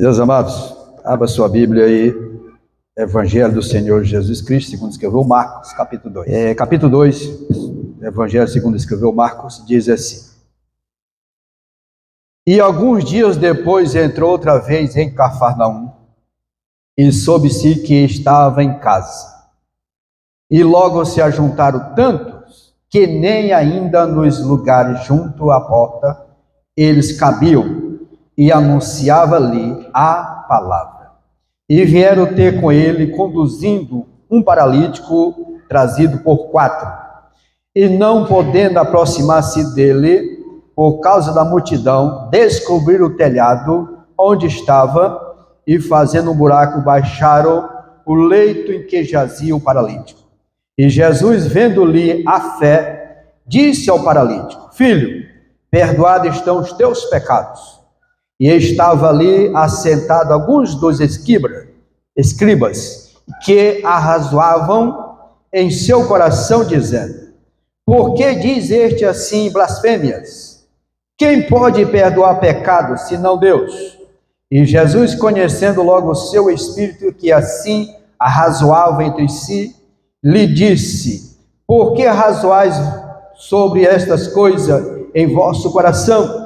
Meus amados, abra sua Bíblia aí, Evangelho do Senhor Jesus Cristo, segundo escreveu Marcos, capítulo 2. Capítulo 2, Evangelho segundo escreveu Marcos, diz assim: E alguns dias depois entrou outra vez em Cafarnaum, e soube-se que estava em casa. E logo se ajuntaram tantos, que nem ainda nos lugares junto à porta eles cabiam, e anunciava-lhe a palavra. E vieram ter com ele, conduzindo um paralítico trazido por 4. E não podendo aproximar-se dele, por causa da multidão, descobriram o telhado onde estava, e fazendo um buraco, baixaram o leito em que jazia o paralítico. E Jesus, vendo-lhe a fé, disse ao paralítico: Filho, perdoados estão os teus pecados. E estava ali assentado alguns dos escribas, que arrazoavam em seu coração, dizendo: Por que diz este assim blasfêmias? Quem pode perdoar pecados, senão Deus? E Jesus, conhecendo logo o seu espírito, que assim arrazoava entre si, lhe disse: Por que arrazoais sobre estas coisas em vosso coração?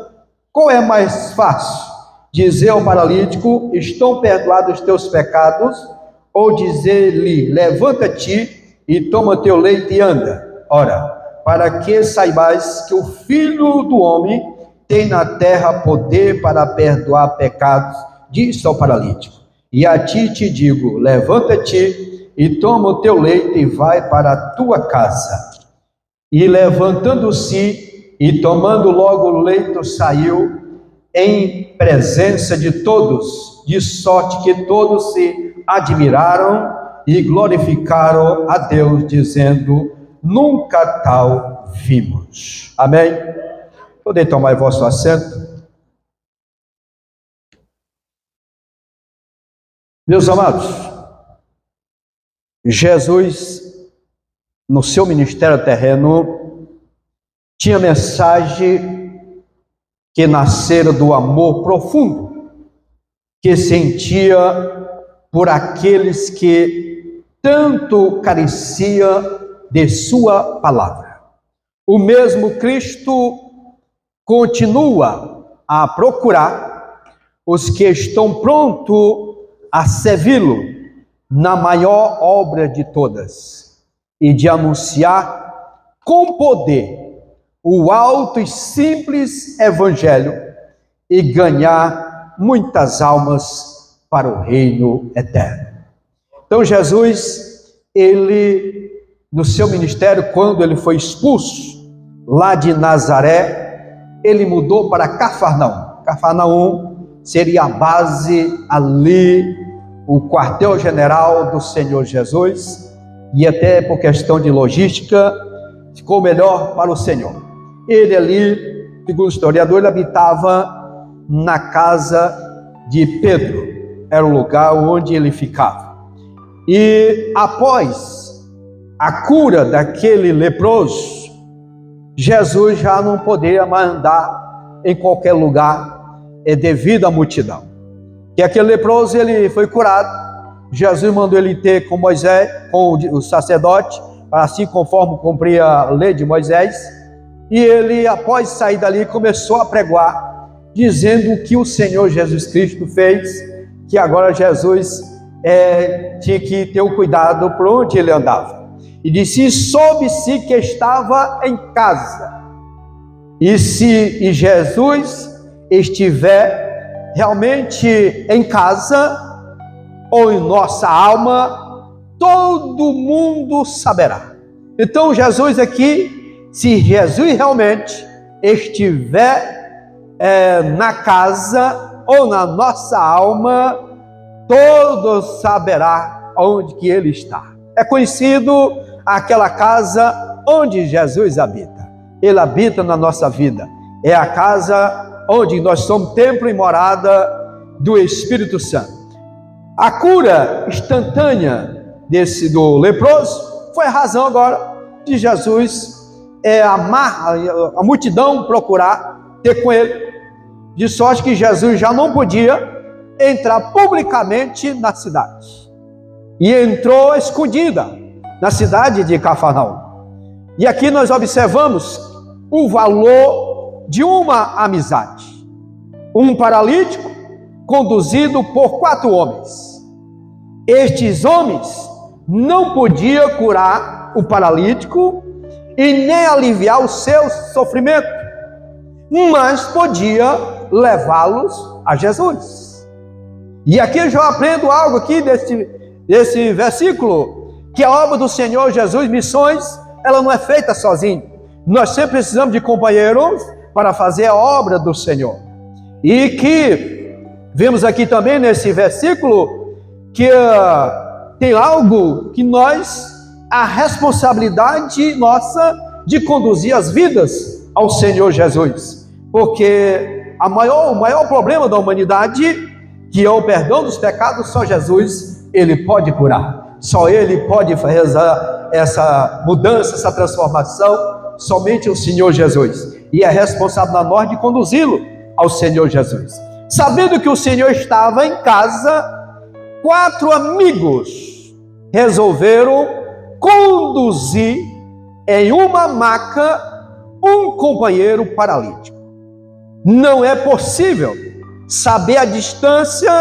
Qual é mais fácil? Dizer ao paralítico: estão perdoados os teus pecados? Ou dizer-lhe: levanta-te e toma teu leito e anda? Ora, para que saibais que o Filho do Homem tem na terra poder para perdoar pecados, disse ao paralítico: E a ti te digo, levanta-te e toma o teu leito e vai para a tua casa. E levantando-se e tomando logo o leito, saiu em presença de todos, de sorte que todos se admiraram e glorificaram a Deus, dizendo: Nunca tal vimos. Amém? Podem tomar vosso assento. Meus amados, Jesus, no seu ministério terreno, tinha mensagem que nascera do amor profundo que sentia por aqueles que tanto carecia de sua palavra. O mesmo Cristo continua a procurar os que estão prontos a servi-lo na maior obra de todas, e de anunciar com poder o alto e simples evangelho e ganhar muitas almas para o reino eterno. Então Jesus, ele, no seu ministério, quando ele foi expulso lá de Nazaré, ele mudou para Cafarnaum. Cafarnaum seria a base ali, o quartel-general do Senhor Jesus, e até por questão de logística, ficou melhor para o Senhor. Ele ali, segundo o historiador, ele habitava na casa de Pedro, era o lugar onde ele ficava. E após a cura daquele leproso, Jesus já não poderia mais andar em qualquer lugar, devido à multidão. Que aquele leproso, ele foi curado, Jesus mandou ele ter com Moisés, com o sacerdote, assim conforme cumpria a lei de Moisés, e ele, após sair dali, começou a pregar, dizendo o que o Senhor Jesus Cristo fez, que agora Jesus tinha que ter o cuidado por onde ele andava. E disse: soube-se que estava em casa. E se Jesus estiver realmente em casa, ou em nossa alma, todo mundo saberá. Então Jesus aqui, se Jesus realmente estiver na casa ou na nossa alma, todos saberá onde que ele está. É conhecido aquela casa onde Jesus habita. Ele habita na nossa vida. É a casa onde nós somos templo e morada do Espírito Santo. A cura instantânea do leproso foi a razão agora de Jesus a multidão procurar ter com ele, de sorte que Jesus já não podia entrar publicamente na cidade. E entrou escondida na cidade de Cafarnaum. E aqui nós observamos o valor de uma amizade. Um paralítico conduzido por 4 homens. Estes homens não podiam curar o paralítico e nem aliviar o seu sofrimento, mas podia levá-los a Jesus. E aqui eu já aprendo algo aqui desse versículo, que a obra do Senhor Jesus, missões, ela não é feita sozinho. Nós sempre precisamos de companheiros para fazer a obra do Senhor. E que vemos aqui também nesse versículo que tem algo que a responsabilidade nossa de conduzir as vidas ao Senhor Jesus. Porque o maior problema da humanidade, que é o perdão dos pecados, só Jesus, Ele pode curar. Só Ele pode fazer essa mudança, essa transformação, somente o Senhor Jesus. E é responsável a nós de conduzi-lo ao Senhor Jesus. Sabendo que o Senhor estava em casa, 4 amigos resolveram conduzir em uma maca um companheiro paralítico. Não é possível saber a distância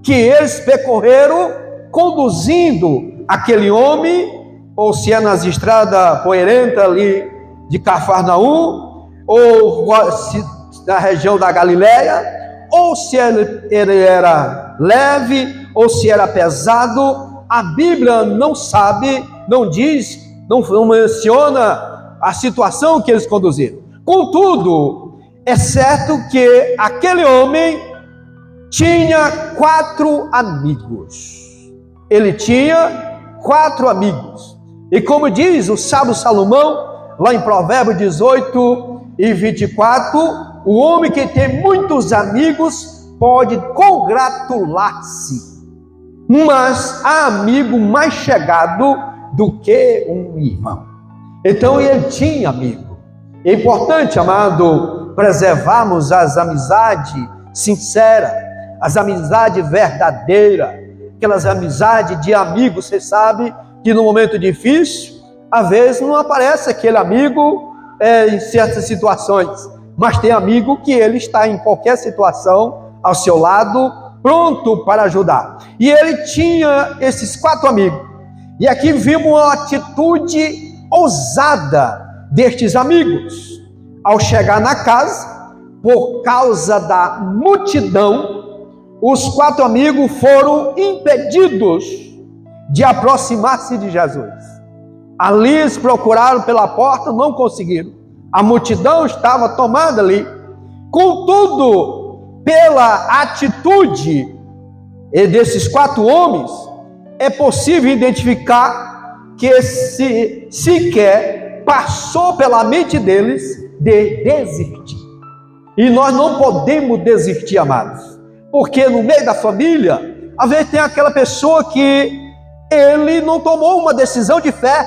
que eles percorreram conduzindo aquele homem, ou se é nas estradas poeirentas ali de Cafarnaum, ou na região da Galileia, ou se ele era leve, ou se era pesado. A Bíblia não sabe, não diz, não menciona a situação que eles conduziram. Contudo, é certo que aquele homem tinha 4 amigos. Ele tinha 4 amigos. E como diz o sábio Salomão, lá em Provérbios 18 e 24, o homem que tem muitos amigos pode congratular-se, mas há amigo mais chegado do que um irmão. Então ele tinha amigo. É importante, amado, preservarmos as amizades sinceras, as amizades verdadeiras, aquelas amizades de amigos. Você sabe que no momento difícil, às vezes não aparece aquele amigo em certas situações, mas tem amigo que ele está em qualquer situação ao seu lado, pronto para ajudar. E ele tinha esses 4 amigos. E aqui vimos uma atitude ousada destes amigos. Ao chegar na casa, por causa da multidão, os 4 amigos foram impedidos de aproximar-se de Jesus. Ali eles procuraram pela porta, não conseguiram. A multidão estava tomada ali. Contudo, pela atitude desses 4 homens, é possível identificar que sequer passou pela mente deles de desistir. E nós não podemos desistir, amados, porque no meio da família, às vezes tem aquela pessoa que ele não tomou uma decisão de fé.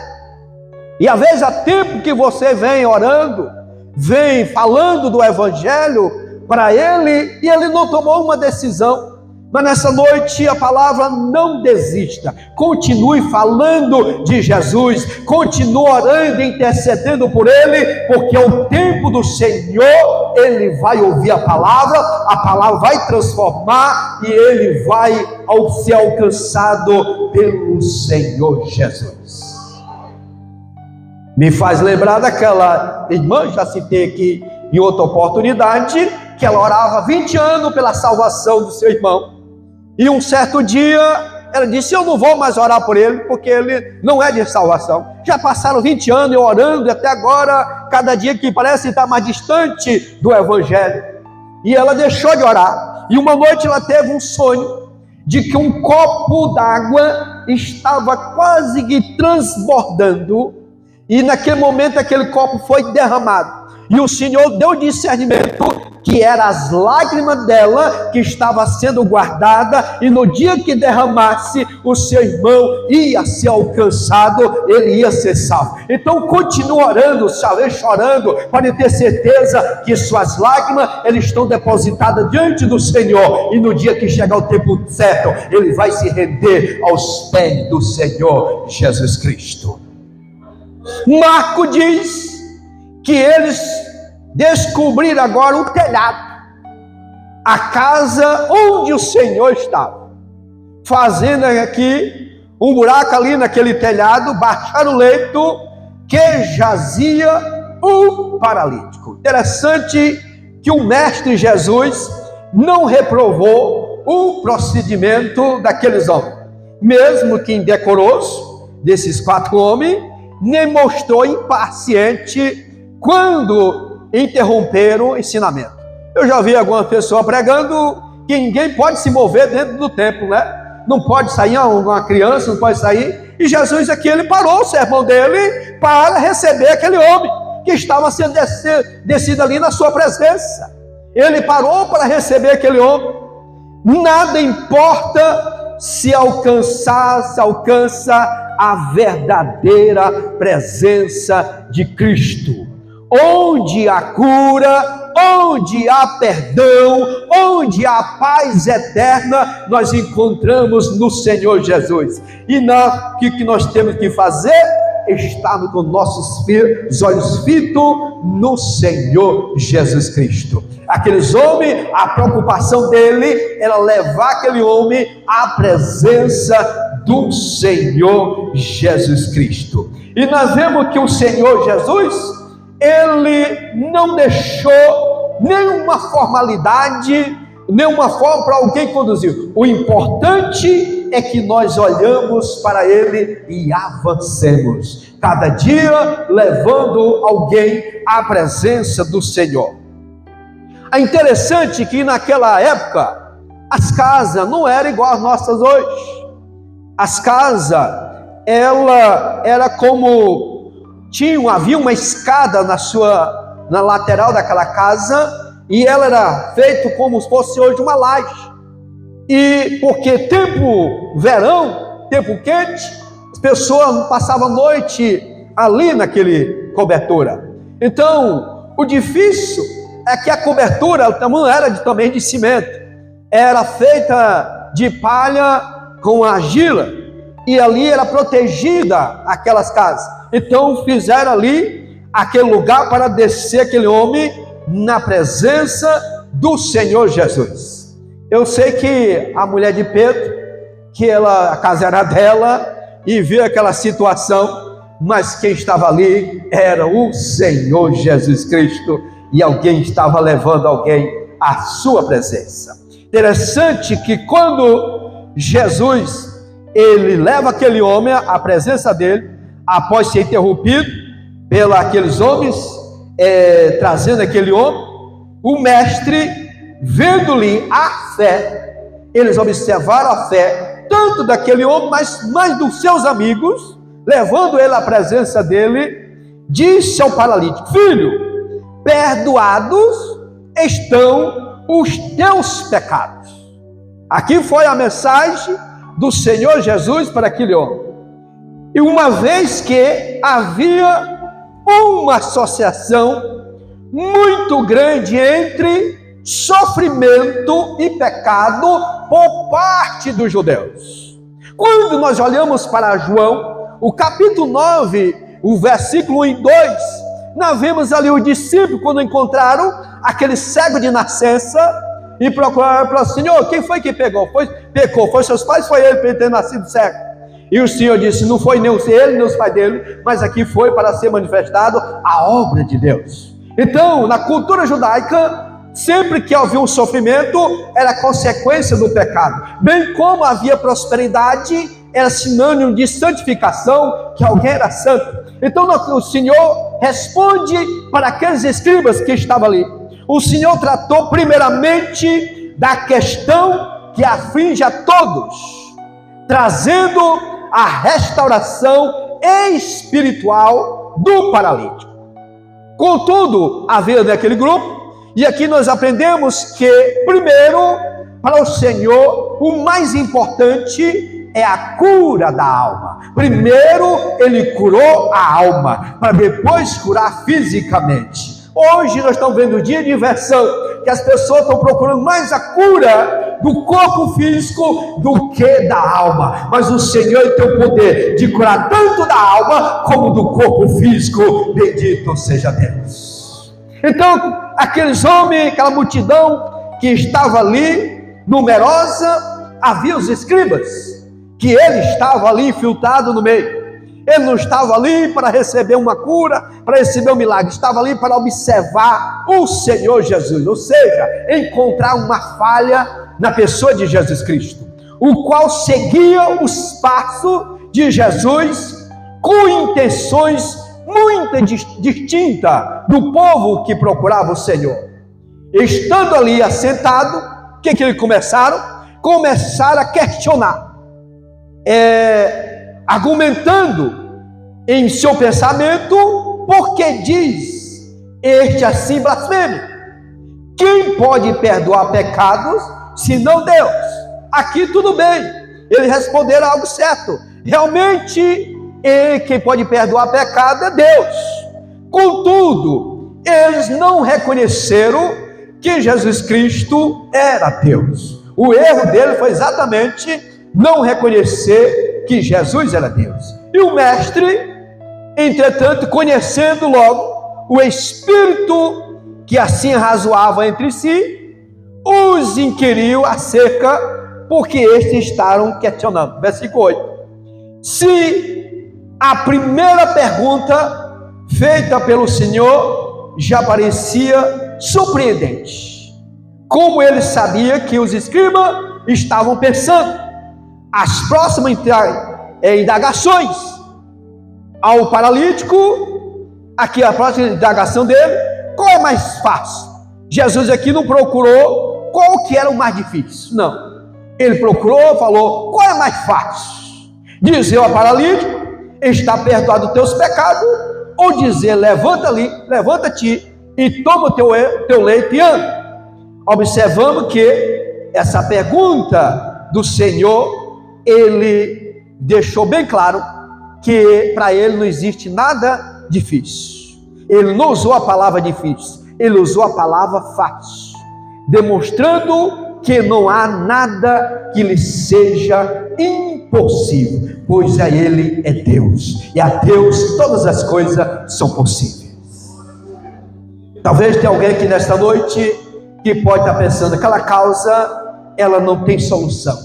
E às vezes há tempo que você vem orando, vem falando do Evangelho para ele, e ele não tomou uma decisão. Mas nessa noite a palavra: não desista, continue falando de Jesus, continue orando e intercedendo por ele, porque o tempo do Senhor, ele vai ouvir a palavra vai transformar e ele vai ser alcançado pelo Senhor Jesus. Me faz lembrar daquela irmã, já citei aqui em outra oportunidade, que ela orava 20 anos pela salvação do seu irmão. E um certo dia, ela disse: eu não vou mais orar por ele, porque ele não é de salvação. Já passaram 20 anos eu orando, e até agora, cada dia que parece estar mais distante do Evangelho. E ela deixou de orar. E uma noite ela teve um sonho de que um copo d'água estava quase que transbordando, E naquele momento aquele copo foi derramado. E o Senhor deu discernimento que eram as lágrimas dela que estava sendo guardada, e no dia que derramasse, o seu irmão ia ser alcançado, ele ia ser salvo. Então continue orando, chorando, pode ter certeza que suas lágrimas elas estão depositadas diante do Senhor, e no dia que chegar o tempo certo, ele vai se render aos pés do Senhor Jesus Cristo. Marco diz que eles descobriram agora o telhado, a casa onde o Senhor estava, fazendo aqui um buraco ali naquele telhado, baixaram o leito que jazia um paralítico. Interessante que o Mestre Jesus não reprovou o procedimento daqueles homens, mesmo que indecoroso desses 4 homens, nem mostrou impaciente quando interromperam o ensinamento. Eu já vi alguma pessoa pregando que ninguém pode se mover dentro do templo, né? Não pode sair uma criança, não pode sair. E Jesus aqui, ele parou o sermão dele para receber aquele homem que estava sendo descido ali na sua presença. Ele parou para receber aquele homem. Nada importa se alcança a verdadeira presença de Cristo. Onde há cura, onde há perdão, onde há paz eterna, nós encontramos no Senhor Jesus. E o que nós temos que fazer? Estarmos com nossos olhos fitos no Senhor Jesus Cristo. Aqueles homens, a preocupação dele era levar aquele homem à presença do Senhor Jesus Cristo. E nós vemos que o Senhor Jesus, ele não deixou nenhuma formalidade, nenhuma forma para alguém conduzir. O importante é que nós olhamos para ele e avancemos, cada dia levando alguém à presença do Senhor. É interessante que naquela época as casas não eram igual às nossas hoje. As casas, ela era como havia uma escada na lateral daquela casa, e ela era feita como se fosse hoje uma laje. E porque verão, tempo quente, as pessoas passavam a noite ali naquele cobertura. Então, o difícil é que a cobertura não era também de cimento, era feita de palha com argila, e ali era protegida aquelas casas. Então fizeram ali aquele lugar para descer aquele homem na presença do Senhor Jesus. Eu sei que a mulher de Pedro, a casa era dela, e viu aquela situação, mas quem estava ali era o Senhor Jesus Cristo, e alguém estava levando alguém à sua presença. Interessante que quando Jesus, ele leva aquele homem à presença dele, após ser interrompido aqueles homens, trazendo aquele homem, o mestre, vendo-lhe a fé, eles observaram a fé, tanto daquele homem, mas mais dos seus amigos, levando ele à presença dele, disse ao paralítico: filho, perdoados estão os teus pecados. Aqui foi a mensagem do Senhor Jesus para aquele homem. E uma vez que havia uma associação muito grande entre sofrimento e pecado por parte dos judeus. Quando nós olhamos para João, o capítulo 9, o versículo 1 e 2, nós vemos ali os discípulos quando encontraram aquele cego de nascença e procuraram para o Senhor: quem foi que pecou? Foi seus pais, foi ele para ele ter nascido cego? E o Senhor disse: não foi nem ele nem os pais dele, mas aqui foi para ser manifestado a obra de Deus. Então, na cultura judaica, sempre que havia um sofrimento, era consequência do pecado. Bem como havia prosperidade, era sinônimo de santificação, que alguém era santo. Então o Senhor responde para aqueles escribas que estavam ali. O Senhor tratou primeiramente da questão que aflige a todos, trazendo a restauração espiritual do paralítico. Contudo, havia naquele grupo, e aqui nós aprendemos que, primeiro, para o Senhor, o mais importante é a cura da alma. Primeiro, ele curou a alma, para depois curar fisicamente. Hoje nós estamos vendo o dia de inversão, que as pessoas estão procurando mais a cura do corpo físico do que da alma. Mas o Senhor tem o poder de curar tanto da alma como do corpo físico. Bendito seja Deus. Então, aqueles homens, aquela multidão que estava ali, numerosa, havia os escribas, que ele estava ali infiltrado no meio. Ele não estava ali para receber uma cura, para receber um milagre, estava ali para observar o Senhor Jesus, ou seja, encontrar uma falha na pessoa de Jesus Cristo, o qual seguia os passos de Jesus com intenções muito distintas do povo que procurava o Senhor. Estando ali assentado, o que eles começaram? Começaram a questionar, argumentando em seu pensamento, porque diz este assim blasfêmio: quem pode perdoar pecados senão Deus? Aqui tudo bem, eles responderam algo certo, realmente quem pode perdoar pecado é Deus. Contudo, eles não reconheceram que Jesus Cristo era Deus. O erro dele foi exatamente não reconhecer que Jesus era Deus. E o mestre, entretanto, conhecendo logo o espírito que assim razoava entre si, os inquiriu acerca, porque estes estavam questionando. Versículo 8. Se a primeira pergunta feita pelo Senhor já parecia surpreendente, como ele sabia que os escribas estavam pensando, as próximas indagações ao paralítico, aqui a próxima indagação dele, qual é mais fácil? Jesus aqui não procurou qual que era o mais difícil, não. Ele procurou, falou, qual é mais fácil? Dizer ao paralítico, está perdoado os teus pecados, ou dizer, levanta-te e toma o teu leito e anda. Observamos que essa pergunta do Senhor, ele deixou bem claro que para ele não existe nada difícil. Ele não usou a palavra difícil, ele usou a palavra fácil, demonstrando que não há nada que lhe seja impossível, pois a ele é Deus, e a Deus todas as coisas são possíveis. Talvez tenha alguém aqui nesta noite que pode estar pensando, aquela causa, ela não tem solução,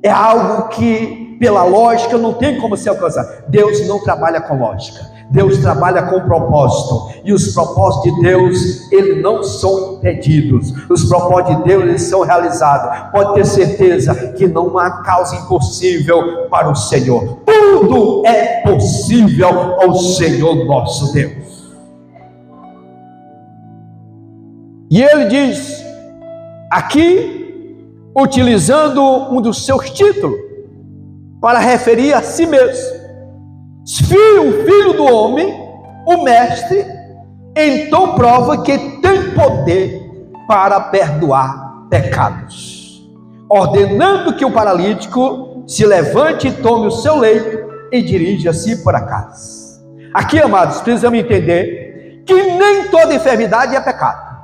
é algo que pela lógica não tem como se alcançar. Deus não trabalha com lógica, Deus trabalha com propósito, e os propósitos de Deus, eles não são impedidos, os propósitos de Deus, eles são realizados. Pode ter certeza que não há causa impossível para o Senhor, tudo é possível ao Senhor nosso Deus. E ele diz, aqui, utilizando um dos seus títulos, para referir a si mesmo, filho do homem, o mestre, então prova que tem poder para perdoar pecados, ordenando que o paralítico se levante e tome o seu leito e dirija-se para casa. Aqui, amados, precisamos entender que nem toda enfermidade é pecado,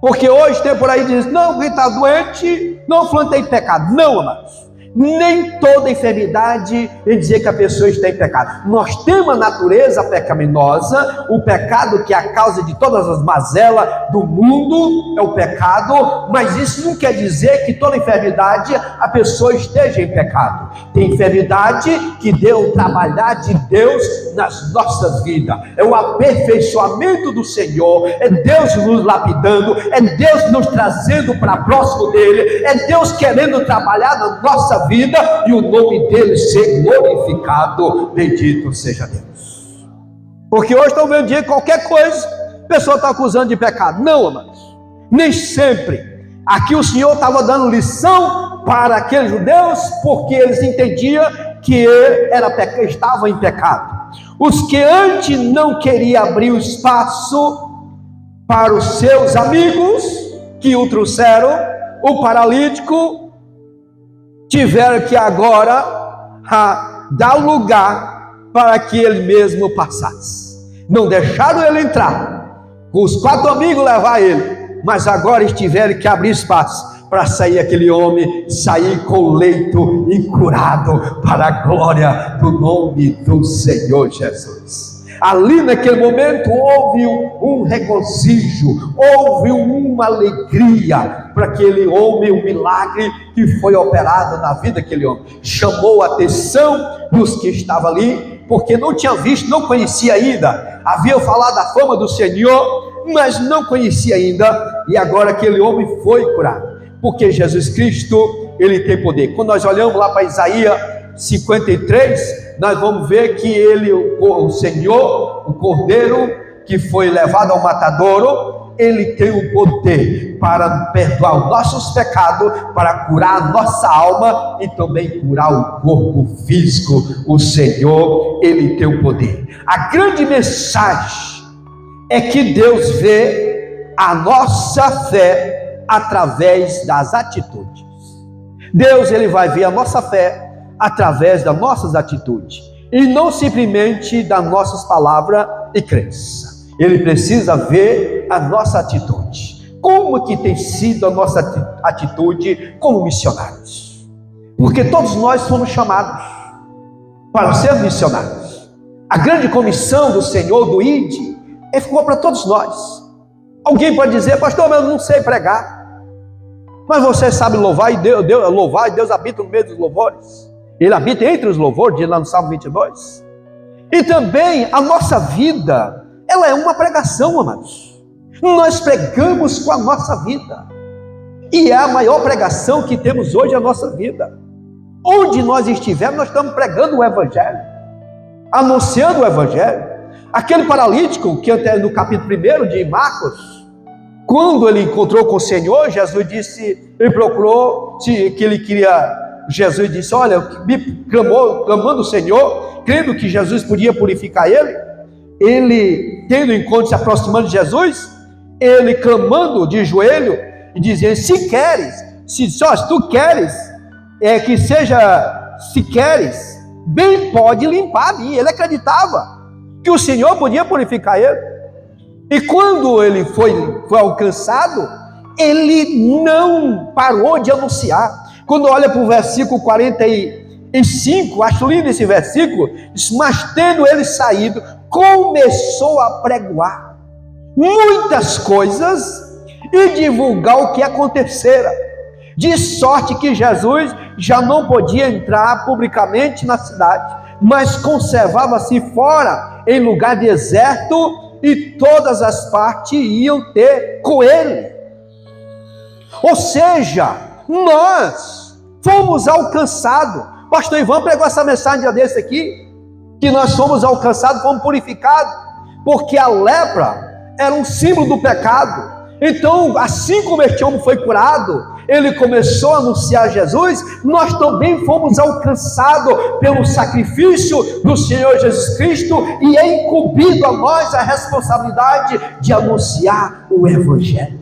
porque hoje tem por aí diz, não, quem está doente, não fulano tem pecado. Não, amados, nem toda enfermidade é dizer que a pessoa está em pecado. Nós temos a natureza pecaminosa, o pecado que é a causa de todas as mazelas do mundo, é o pecado, mas isso não quer dizer que toda enfermidade a pessoa esteja em pecado. Tem enfermidade que deu o trabalhar de Deus nas nossas vidas, é o aperfeiçoamento do Senhor, é Deus nos lapidando, é Deus nos trazendo para próximo dele, é Deus querendo trabalhar na nossa vida e o nome dele ser glorificado. Bendito seja Deus. Porque hoje estão vendo dia qualquer coisa, a pessoa está acusando de pecado. Não, amados, nem sempre. Aqui o Senhor estava dando lição para aqueles judeus, porque eles entendiam que ele estava em pecado. Os que antes não queriam abrir o espaço para os seus amigos que o trouxeram, o paralítico, tiveram que agora dar lugar para que ele mesmo passasse. Não deixaram ele entrar, os 4 amigos levar ele, mas agora eles tiveram que abrir espaço para sair aquele homem, sair com o leito e curado para a glória do nome do Senhor Jesus. Ali naquele momento houve um regozijo, houve uma alegria para aquele homem, um milagre que foi operado na vida daquele homem. Chamou a atenção dos que estavam ali, porque não tinha visto, não conhecia ainda. Havia falado da fama do Senhor, mas não conhecia ainda, e agora aquele homem foi curado. Porque Jesus Cristo, ele tem poder. Quando nós olhamos lá para Isaías 53, nós vamos ver que ele, o Senhor, o Cordeiro, que foi levado ao matadouro, ele tem o poder para perdoar os nossos pecados, para curar a nossa alma e também curar o corpo físico. O Senhor, ele tem o poder. A grande mensagem é que Deus vê a nossa fé através das atitudes. Deus, ele vai ver a nossa fé através das nossas atitudes e não simplesmente das nossas palavras e crença. Ele precisa ver a nossa atitude. Como que tem sido a nossa atitude como missionários? Porque todos nós somos chamados para ser missionários. A grande comissão do Senhor, do ID, ficou para todos nós. Alguém pode dizer: pastor, mas eu não sei pregar. Mas você sabe louvar, e Deus habita no meio dos louvores. Ele habita entre os louvores, diz lá no Salmo 22. E também a nossa vida, ela é uma pregação, amados. Nós pregamos com a nossa vida. E é a maior pregação que temos hoje, a nossa vida. Onde nós estivermos, nós estamos pregando o Evangelho, anunciando o Evangelho. Aquele paralítico, que até no capítulo 1 de Marcos, quando ele encontrou com o Senhor, Jesus disse, ele procurou, que ele queria, Jesus disse, olha, clamando o Senhor, crendo que Jesus podia purificar ele tendo encontro, se aproximando de Jesus, ele clamando de joelho, e dizendo, se tu queres, que seja, se queres, bem pode limpar a mim. Ele acreditava que o Senhor podia purificar ele. E quando ele foi alcançado, ele não parou de anunciar. Quando olha para o versículo 45, acho lindo esse versículo, diz, mas tendo ele saído, começou a pregoar muitas coisas e divulgar o que acontecera, de sorte que Jesus já não podia entrar publicamente na cidade, mas conservava-se fora, em lugar deserto, e todas as partes iam ter com ele. Ou seja, nós fomos alcançados. Pastor Ivan pregou essa mensagem desse aqui, que nós fomos alcançados, fomos purificados, porque a lepra era um símbolo do pecado. Então, assim como este homem foi curado, ele começou a anunciar Jesus, nós também fomos alcançados pelo sacrifício do Senhor Jesus Cristo, e é incumbido a nós a responsabilidade de anunciar o Evangelho.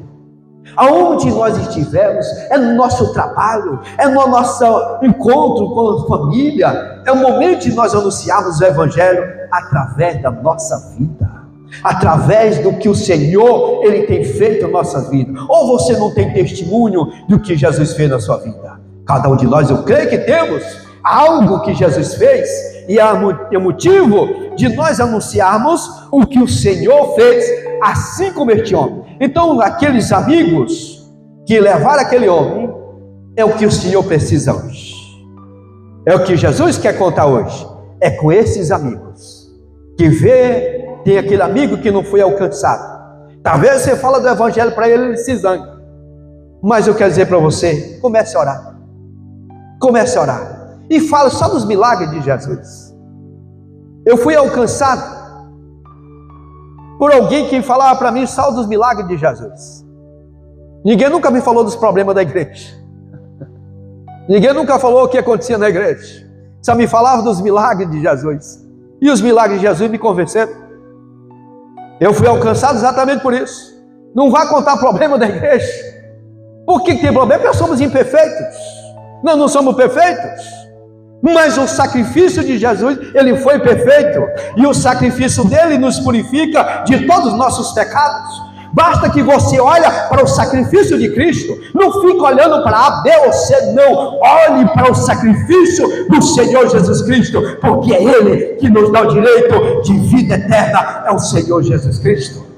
Aonde nós estivermos, é no nosso trabalho, é no nosso encontro com a família, é o momento de nós anunciarmos o Evangelho através da nossa vida, através do que o Senhor, ele tem feito na nossa vida. Ou você não tem testemunho do que Jesus fez na sua vida? Cada um de nós, eu creio que temos algo que Jesus fez, e é motivo de nós anunciarmos o que o Senhor fez, assim como este homem. Então, aqueles amigos que levaram aquele homem, é o que o Senhor precisa hoje, é o que Jesus quer contar hoje. É com esses amigos que tem aquele amigo que não foi alcançado. Talvez você fala do Evangelho para ele se zanga, mas eu quero dizer para você, comece a orar, e fala só dos milagres de Jesus. Eu fui alcançado por alguém que falava para mim só dos milagres de Jesus. Ninguém nunca me falou dos problemas da igreja, ninguém nunca falou o que acontecia na igreja, só me falava dos milagres de Jesus. E os milagres de Jesus me convenceram. Eu fui alcançado exatamente por isso. Não vá contar problema da igreja. Por que tem problema? Porque nós somos imperfeitos. Nós não somos perfeitos. Mas o sacrifício de Jesus, ele foi perfeito. E o sacrifício dele nos purifica de todos os nossos pecados. Basta que você olhe para o sacrifício de Cristo. Não fique olhando para A, B ou C, não. Olhe para o sacrifício do Senhor Jesus Cristo, porque é Ele que nos dá o direito de vida eterna. É o Senhor Jesus Cristo.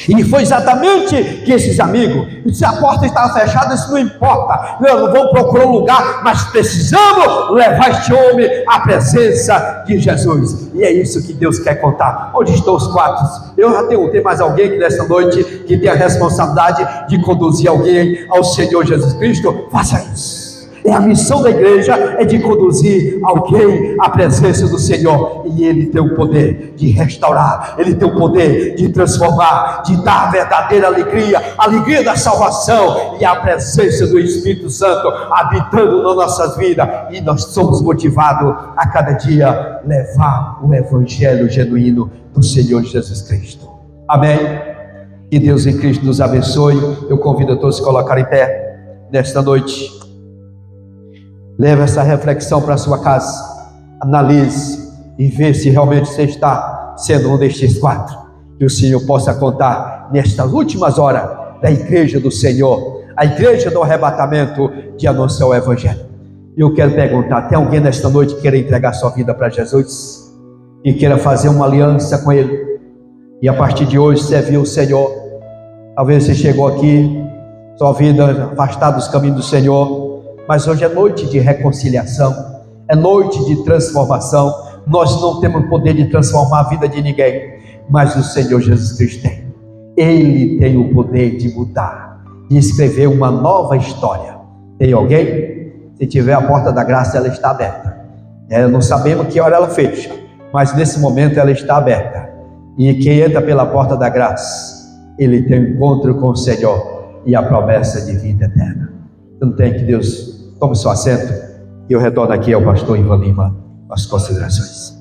E foi exatamente que esses amigos, se a porta estava fechada, isso não importa, nós vamos procurar um lugar, mas precisamos levar este homem à presença de Jesus. E é isso que Deus quer contar. Onde estão os quatro? Eu já tem mais alguém que nessa noite que tem a responsabilidade de conduzir alguém ao Senhor Jesus Cristo? Faça isso. A missão da igreja é de conduzir alguém à presença do Senhor. E Ele tem o poder de restaurar, Ele tem o poder de transformar, de dar a verdadeira alegria, a alegria da salvação e a presença do Espírito Santo habitando nas nossas vidas. E nós somos motivados a cada dia levar o Evangelho genuíno do Senhor Jesus Cristo. Amém? Que Deus em Cristo nos abençoe. Eu convido a todos a se colocar em pé nesta noite. Leve essa reflexão para a sua casa, analise e vê se realmente você está sendo um destes quatro. Que o Senhor possa contar nestas últimas horas da igreja do Senhor, a igreja do arrebatamento, de anunciar o Evangelho. Eu quero perguntar, tem alguém nesta noite que queira entregar sua vida para Jesus? E queira fazer uma aliança com Ele? E a partir de hoje servir o Senhor? Talvez você chegou aqui, sua vida afastada dos caminhos do Senhor, mas hoje é noite de reconciliação, é noite de transformação. Nós não temos poder de transformar a vida de ninguém, mas o Senhor Jesus Cristo tem. Ele tem o poder de mudar, de escrever uma nova história. Tem alguém? Se tiver, a porta da graça, ela está aberta. Não sabemos que hora ela fecha, mas nesse momento ela está aberta. E quem entra pela porta da graça, ele tem um encontro com o Senhor e a promessa de vida eterna. Não tem. Que Deus tome seu assento e eu retorno aqui ao pastor Ivan Lima com as considerações.